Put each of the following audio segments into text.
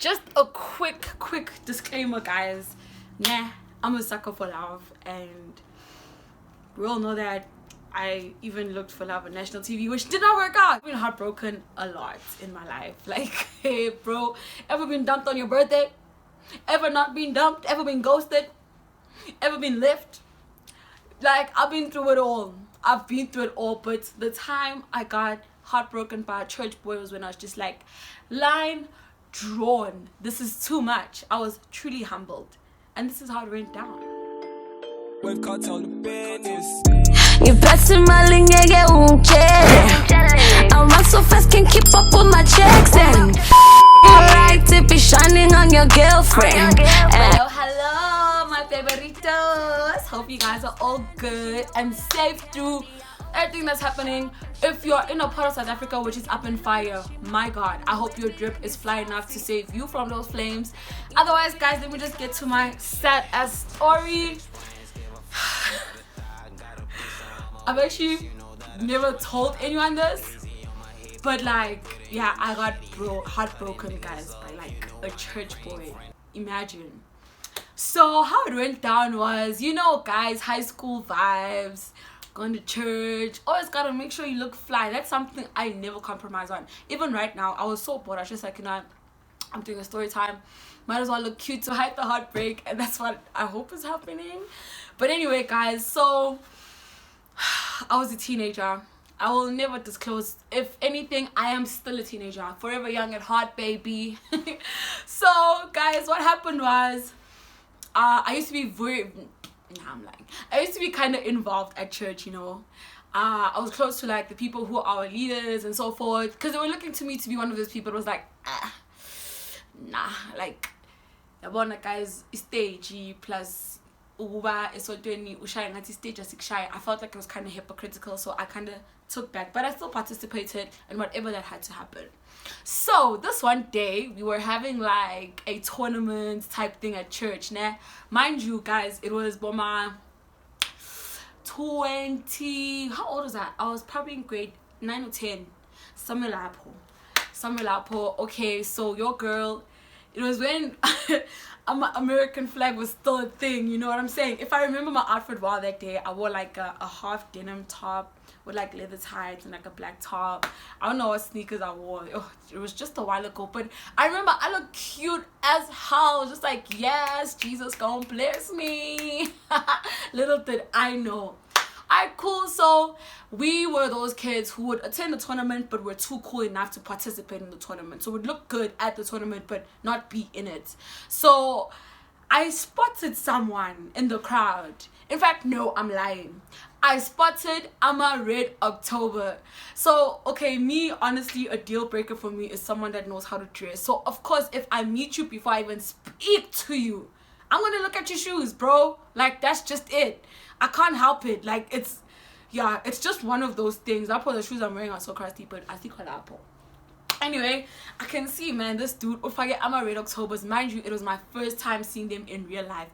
Just a quick disclaimer, guys. Nah, I'm a sucker for love, and we all know that. I even looked for love on national TV, which did not work out. I've been heartbroken a lot in my life. Like, hey bro, ever been dumped on your birthday? Ever not been dumped? Ever been ghosted? Ever been left? Like, I've been through it all. But the time I got heartbroken by a church boy was when I was just like, line drawn. This is too much. I was truly humbled, and this is how it went down. We've got all the business. You passing my ling, yeah, won't care. I run so fast, can't keep up with my checks. And right to be shining on your girlfriend. Hello, my favoritos. Hope you guys are all good and safe through everything that's happening. If you're in a part of South Africa which is up in fire, my God, I hope your drip is fly enough to save you from those flames. Otherwise, guys, let me just get to my sad ass story. I've actually never told anyone this, but like, yeah, I got heartbroken, guys, by like a church boy. Imagine. So how it went down was, you know, guys, high school vibes, going to church, always gotta make sure you look fly. That's something I never compromise on. Even right now, I was so bored. I was just like, you know, I'm doing a story time, might as well look cute to hide the heartbreak, and that's what I hope is happening. But anyway, guys, so I was a teenager. I will never disclose. If anything, I am still a teenager, forever young at heart, baby. So guys, what happened was, I used to be I used to be kind of involved at church, you know. I was close to like the people who are our leaders and so forth, because they were looking to me to be one of those people that was like, nah, like, guys, stage plus I felt like it was kind of hypocritical, so I kind of took back, but I still participated in whatever that had to happen. So this one day we were having like a tournament type thing at church. Nah, mind you, guys, it was Boma 20. How old was that? I was probably in grade 9 or 10. Somewhere lapo. Okay, so your girl, it was when American flag was still a thing, you know what I'm saying? If I remember my outfit well that day, I wore like a half denim top with like leather tights and like a black top. I don't know what sneakers I wore. It was just a while ago, but I remember I looked cute as hell. Just like, yes, Jesus gonna bless me. Little did I know. Alright, cool. So we were those kids who would attend the tournament but were too cool enough to participate in the tournament. So we'd look good at the tournament but not be in it. So I spotted someone in the crowd. In fact, no, I'm lying. I spotted Ama Red October. So, okay, me, honestly, a deal breaker for me is someone that knows how to dress. So, of course, if I meet you before I even speak to you, I'm going to look at your shoes, bro. Like, that's just it. I can't help it. Like, it's just one of those things. I put the shoes I'm wearing are so crusty, but I think I'll apple. Anyway, I can see, man, this dude, if I get Ama Red Octobers, mind you, it was my first time seeing them in real life.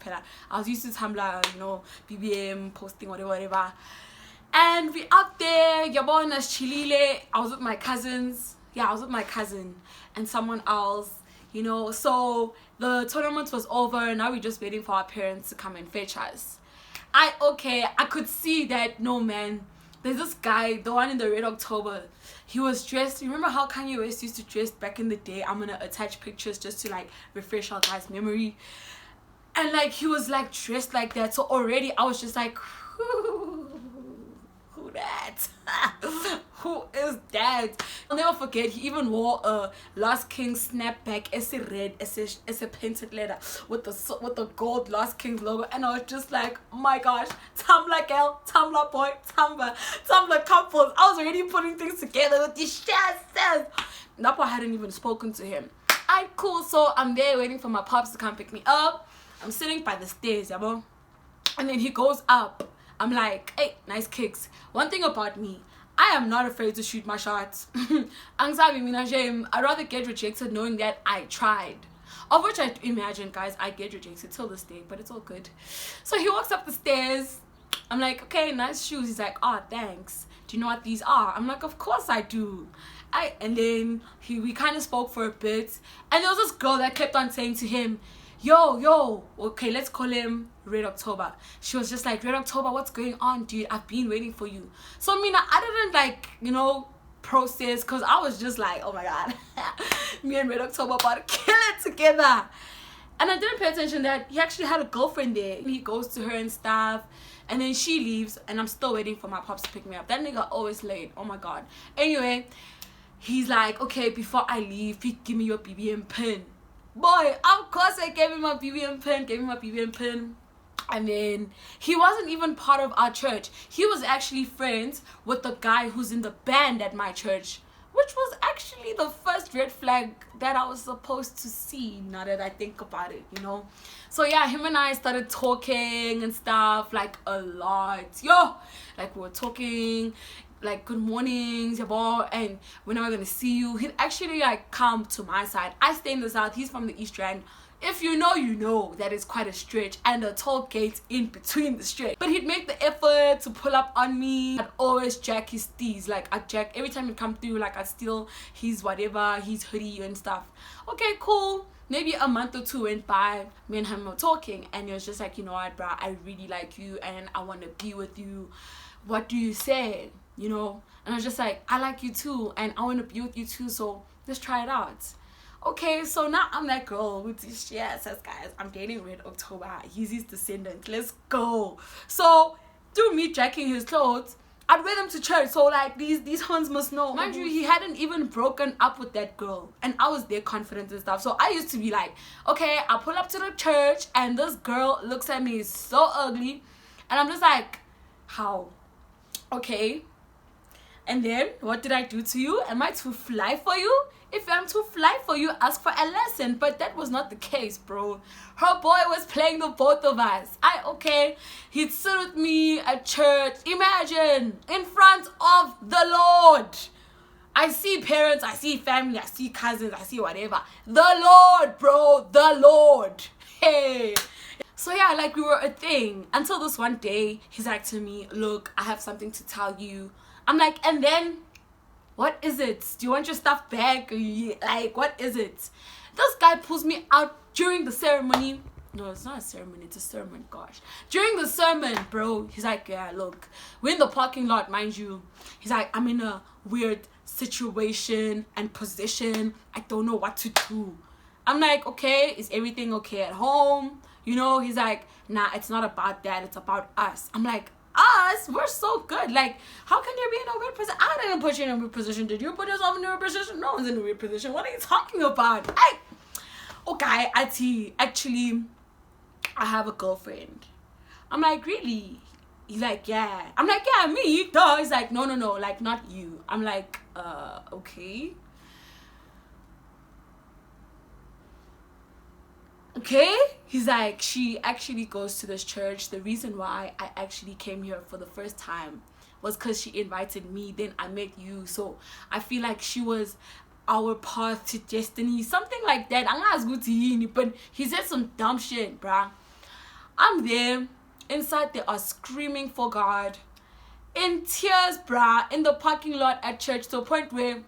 I was used to Tumblr, you know, BBM, posting, whatever. And we out there, Yabonas Chilile. I was with my cousins. Yeah, I was with my cousin and someone else, you know. So the tournament was over. Now we're just waiting for our parents to come and fetch us. I could see that, no, man, there's this guy, the one in the Red October. He was dressed, you remember how Kanye West used to dress back in the day? I'm gonna attach pictures just to like refresh our guys' memory. And like he was like dressed like that. So already I was just like, who that? Who is that? I'll never forget, he even wore a Lost King snapback, as a red, as a painted leather with the gold Lost Kings logo, and I was just like, oh my gosh, Tumblr girl, Tumblr boy, Tumblr couples. I was already putting things together with these shazz. Napo hadn't even spoken to him. Alright, cool. So I'm there waiting for my pops to come pick me up. I'm sitting by the stairs, yabo, and then he goes up. I'm like, hey, nice kicks. One thing about me, I am not afraid to shoot my shots. I'd rather get rejected knowing that I tried. Of which I imagine, guys, I get rejected till this day, but it's all good. So he walks up the stairs. I'm like, okay, nice shoes. He's like, oh, thanks. Do you know what these are? I'm like, of course I do. And then we kind of spoke for a bit, and there was this girl that kept on saying to him, yo, okay, let's call him Red October. She was just like, Red October, what's going on, dude? I've been waiting for you. So Mina, I didn't like, process, because I was just like, oh my god, me and Red October about to kill it together. And I didn't pay attention that he actually had a girlfriend there. He goes to her and stuff, and then she leaves, and I'm still waiting for my pops to pick me up. That nigga always late. Oh my god. Anyway, he's like, okay, before I leave, please give me your BBM pin. Boy, of course I gave him my BBM pin. And then he wasn't even part of our church. He was actually friends with the guy who's in the band at my church, which was actually the first red flag that I was supposed to see, now that I think about it, So yeah, him and I started talking and stuff, like a lot. Like we were talking, like good mornings, and when am I gonna see you? He'd actually like come to my side. I stay in the south, he's from the east rand. If you know that is quite a stretch, and a toll gate in between the stretch. But he'd make the effort to pull up on me. I'd always jack his steez. Like I'd jack every time he'd come through, like I'd steal his whatever, his hoodie and stuff. Okay, cool. Maybe a month or two went by, me and him were talking, and he was just like, you know what, bruh, I really like you and I want to be with you. What do you say? And I was just like, I like you too and I want to be with you too, so let's try it out. Okay, so now I'm that girl with this shit says, guys, I'm dating Red October. He's his descendant. Let's go. So through me jacking his clothes, I'd wear them to church. So like these horns must know. Mind you, he hadn't even broken up with that girl, and I was there confident and stuff. So I used to be like, okay, I'll pull up to the church and this girl looks at me so ugly, and I'm just like, how? Okay. And then what did I do to you? Am I too fly for you? If I'm too fly for you, ask for a lesson. But that was not the case, bro. Her boy was playing the both of us. He'd sit with me at church. Imagine, in front of the Lord. I see parents, I see family, I see cousins, I see whatever. The Lord, bro, the Lord. Hey. So yeah, like we were a thing. Until this one day, he's like to me, look, I have something to tell you. I'm like, and then? What is it? Do you want your stuff back? Like, what is it? This guy pulls me out during the ceremony. No, it's not a ceremony. It's a sermon, gosh. During the sermon, bro, he's like, yeah, look, we're in the parking lot, mind you. He's like, I'm in a weird situation and position. I don't know what to do. I'm like, okay, is everything okay at home? He's like, nah, it's not about that. It's about us. I'm like, us? We're so good. Like, how can you be in a weird position? I didn't put you in a weird position. Did you put yourself in a weird position? No one's in a weird position. What are you talking about? Okay, actually, I have a girlfriend. I'm like, really? He's like, yeah. I'm like, yeah, me. Duh. He's like, no, like, not you. I'm like, okay. Okay, he's like, she actually goes to this church. The reason why I actually came here for the first time was because she invited me, then I met you, so I feel like she was our path to destiny, something like that. I'm not good to you, but he said some dumb shit, bruh. I'm there, inside they are screaming for God, in tears, bruh, in the parking lot at church, to a point where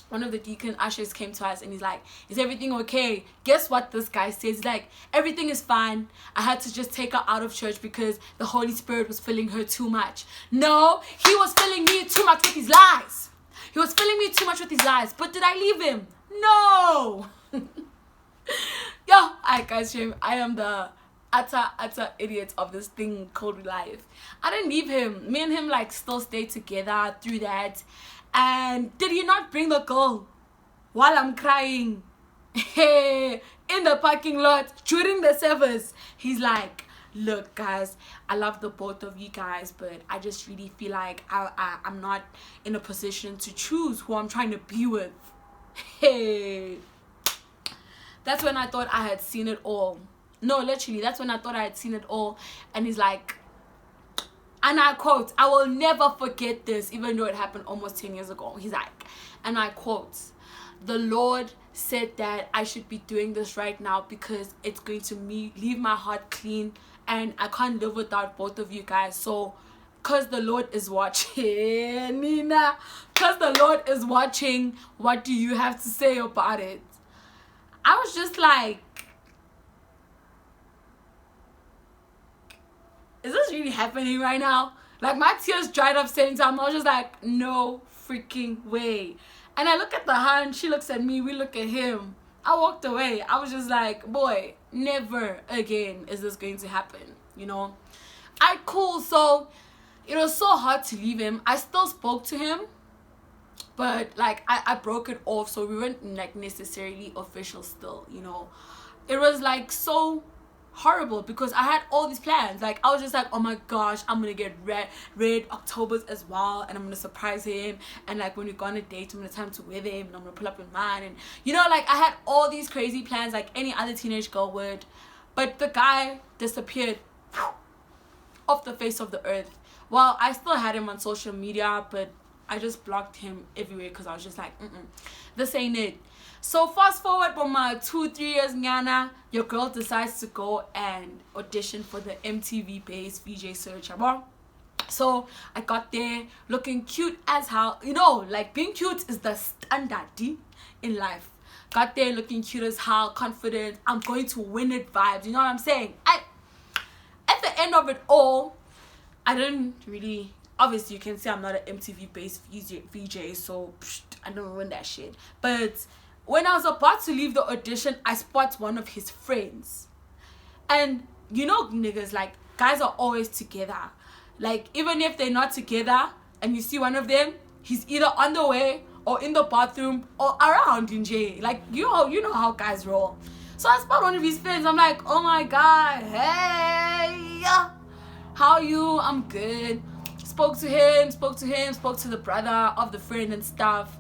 one of the deacon ushers came to us and he's like, is everything okay? Guess what this guy says? He's like, everything is fine. I had to just take her out of church because the Holy Spirit was filling her too much. No, he was filling me too much with his lies. He was filling me too much with his lies. But did I leave him? No. Alright guys, I am the utter idiot of this thing called life. I didn't leave him. Me and him like still stayed together through that. And did he not bring the girl while I'm crying? Hey, in the parking lot during the service. He's like, look guys, I love the both of you guys, but I just really feel like I'm not in a position to choose who I'm trying to be with. Hey, that's when I thought I had seen it all. No, literally, that's when I thought I had seen it all. And he's like, and I quote, I will never forget this, even though it happened almost 10 years ago. He's like, and I quote, the Lord said that I should be doing this right now because it's going to leave my heart clean, and I can't live without both of you guys. So because the Lord is watching. Nina, because the Lord is watching, what do you have to say about it? I was just like, is this really happening right now? Like, my tears dried up same time. I was just like, no freaking way. And I look at the hand, she looks at me, we look at him. I walked away. I was just like, boy, never again is this going to happen, you know? Cool. So it was so hard to leave him. I still spoke to him, but like I broke it off, so we weren't like necessarily official still, you know? It was like so horrible because I had all these plans. Like, I was just like, oh my gosh, I'm gonna get red Octobers as well, and I'm gonna surprise him, and like when we go on a date, I'm gonna time to with him, and I'm gonna pull up in mine, and you know, like I had all these crazy plans like any other teenage girl would. But the guy disappeared off the face of the earth. Well, I still had him on social media, but I just blocked him everywhere because I was just like, this ain't it. So fast forward for my 2-3 years, Nyana, your girl decides to go and audition for the MTV based VJ search. So I got there looking cute as hell. You know, like being cute is the standard in life. Got there looking cute as hell, confident, I'm going to win it vibes. You know what I'm saying? At the end of it all, I didn't really, obviously you can see I'm not an MTV based VJ, so I don't win that shit. But when I was about to leave the audition, I spot one of his friends. And you know, niggas, like, guys are always together. Like, even if they're not together and you see one of them, he's either on the way or in the bathroom or around in jail. Like, you know how guys roll. So I spot one of his friends. I'm like, oh my God, hey, how are you? I'm good. Spoke to him, spoke to the brother of the friend and stuff.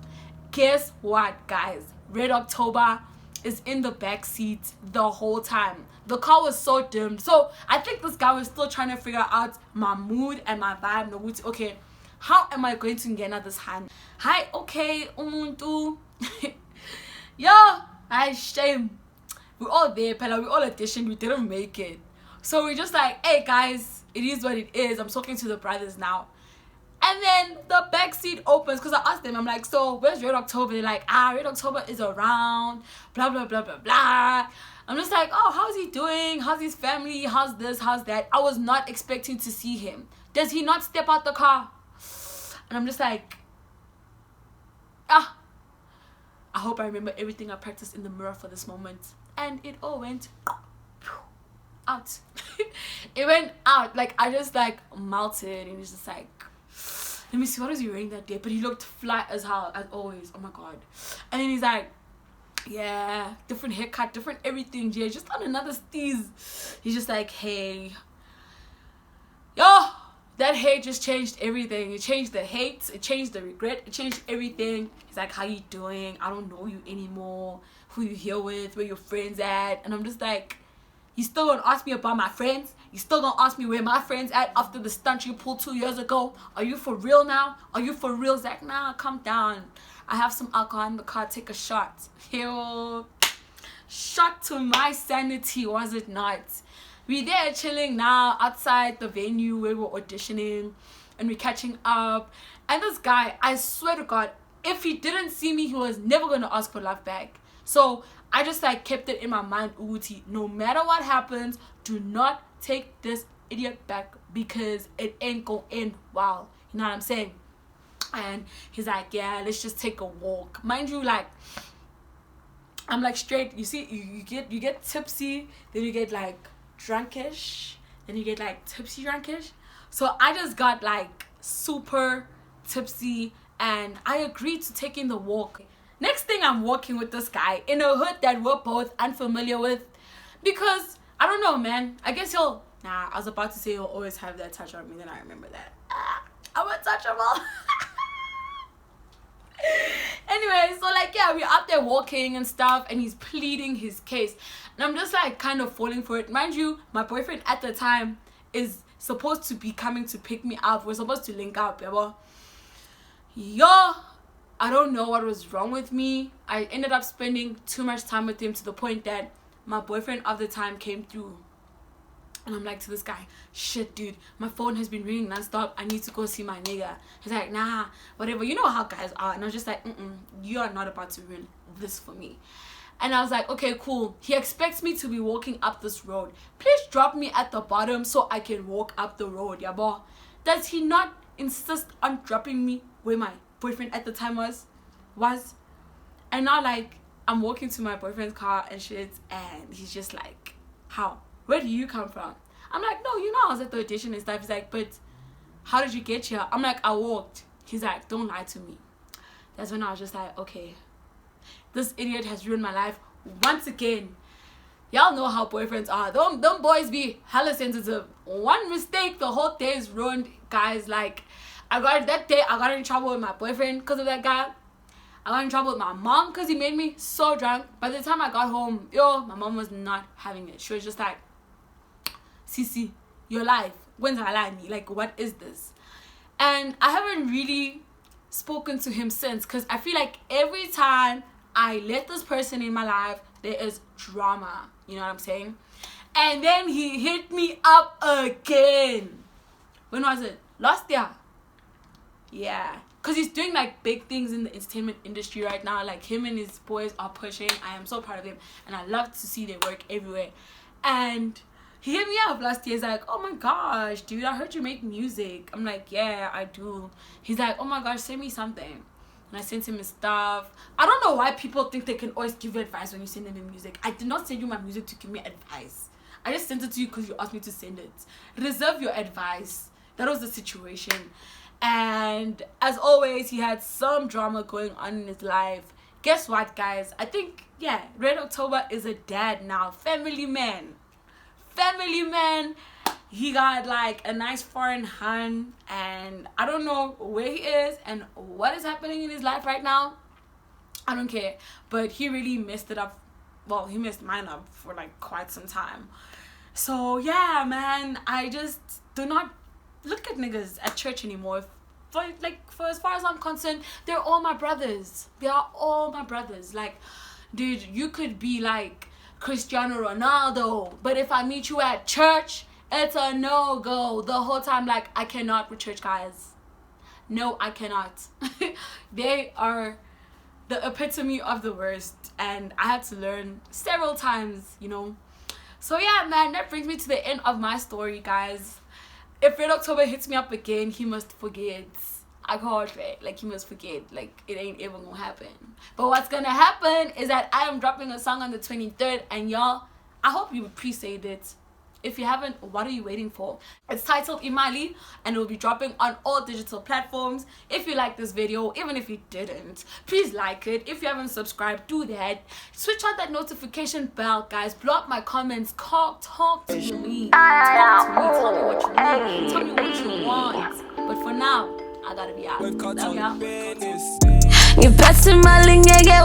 Guess what, guys? Red October is in the back seat the whole time. The car was so dimmed. So I think this guy was still trying to figure out my mood and my vibe. Okay, how am I going to get this hand? Hi, okay, umuntu. Yo, I shame. We're all there, Pella. We all auditioned. We didn't make it. So we're just like, hey guys, it is what it is. I'm talking to the brothers now. And then the back seat opens because I asked them, I'm like, so where's Red October? They're like, Red October is around, blah, blah, blah, blah, blah. I'm just like, oh, how's he doing? How's his family? How's this? How's that? I was not expecting to see him. Does he not step out the car? And I'm just like, I hope I remember everything I practiced in the mirror for this moment. And it all went out. It went out. Like, I just like melted, and it's just like, let me see, what was he wearing that day? But he looked flat as hell, as always. Oh my God. And then he's like, yeah, different haircut, different everything, yeah, just on another steez. He's just like, hey, yo, that hate just changed everything. It changed the hate, it changed the regret, it changed everything. He's like, how you doing? I don't know you anymore. Who you here with? Where your friends at? And I'm just like, you still gonna ask me about my friends? You still gonna ask me where my friends at after the stunt you pulled 2 years ago? Are you for real now? Are you for real, Zach? Nah, calm down. I have some alcohol in the car. Take a shot. Yo, shot to my sanity, was it not? We there chilling now outside the venue where we're auditioning, and we're catching up. And this guy, I swear to God, if he didn't see me, he was never gonna ask for love back. So I just like kept it in my mind, Uti, no matter what happens, do not take this idiot back because it ain't gonna end well. You know what I'm saying? And he's like, yeah, let's just take a walk. Mind you, like, I'm like straight, you see, you get tipsy, then you get like drunkish, then you get like tipsy drunkish. So I just got like super tipsy, and I agreed to taking the walk. Next thing, I'm walking with this guy in a hood that we're both unfamiliar with, because I don't know, man, I guess I was about to say he'll always have that touch on me, then I remember that I'm untouchable. Anyway, so like, yeah, we're out there walking and stuff, and he's pleading his case, and I'm just like kind of falling for it. Mind you, my boyfriend at the time is supposed to be coming to pick me up. We're supposed to link up, yo, I don't know what was wrong with me. I ended up spending too much time with him to the point that my boyfriend of the time came through And I'm like to this guy, shit, dude, my phone has been ringing nonstop. I need to go see my nigga. He's like, nah, whatever. You know how guys are. And I was just like, you are not about to ruin this for me. And I was like, okay, cool. He expects me to be walking up this road. Please drop me at the bottom so I can walk up the road, yeah, boy. Does he not insist on dropping me where my boyfriend at the time was? And now, like, I'm walking to my boyfriend's car and shit, and he's just like, how? Where do you come from? I'm like, no, you know I was at the audition and stuff. He's like, but how did you get here? I'm like, I walked. He's like, don't lie to me. That's when I was just like, okay, this idiot has ruined my life once again. Y'all know how boyfriends are. Them boys be hella sensitive. One mistake, the whole day is ruined, guys. Like, that day I got in trouble with my boyfriend because of that guy. I got in trouble with my mom because he made me so drunk. By the time I got home, my mom was not having it. She was just like, Sisi, your life, when's I lie me? Like, what is this? And I haven't really spoken to him since, because I feel like every time I let this person in my life, there is drama. You know what I'm saying? And then he hit me up again. When was it? Last year. Yeah. Because he's doing like big things in the entertainment industry right now. Like, him and his boys are pushing. I am so proud of him. And I love to see their work everywhere. And he hit me up last year. He's like, oh my gosh, dude, I heard you make music. I'm like, yeah, I do. He's like, oh my gosh, send me something. And I sent him his stuff. I don't know why people think they can always give you advice when you send them your music. I did not send you my music to give me advice. I just sent it to you because you asked me to send it. Reserve your advice. That was the situation. And as always, he had some drama going on in his life. Guess what, guys? I think, Red October is a dad now. Family man. He got like a nice foreign hun, and I don't know where he is and what is happening in his life right now. I don't care, but he really messed it up. Well, he messed mine up for like quite some time. So yeah, man, I just do not look at niggas at church anymore. For as far as I'm concerned, they're all my brothers. They are all my brothers. Like, dude, you could be like Cristiano Ronaldo, but if I meet you at church, it's a no-go the whole time. Like, I cannot with church guys. No, I cannot. They are the epitome of the worst, and I had to learn several times, you know. So yeah, man, that brings me to the end of my story, guys. If Red October hits me up again, he must forget. I can't wait. Like, he must forget. Like, it ain't ever gonna happen. But what's gonna happen is that I am dropping a song on the 23rd, and y'all, I hope you appreciate it. If you haven't, what are you waiting for? It's titled Imali, and it will be dropping on all digital platforms. If you like this video, even if you didn't, please like it. If you haven't subscribed, do that. Switch on that notification bell, guys. Blow up my comments. Talk to me. Talk to me. Tell me what you need. Tell me what you want. But for now, I gotta be out. Love y'all. You passing my ling, yeah,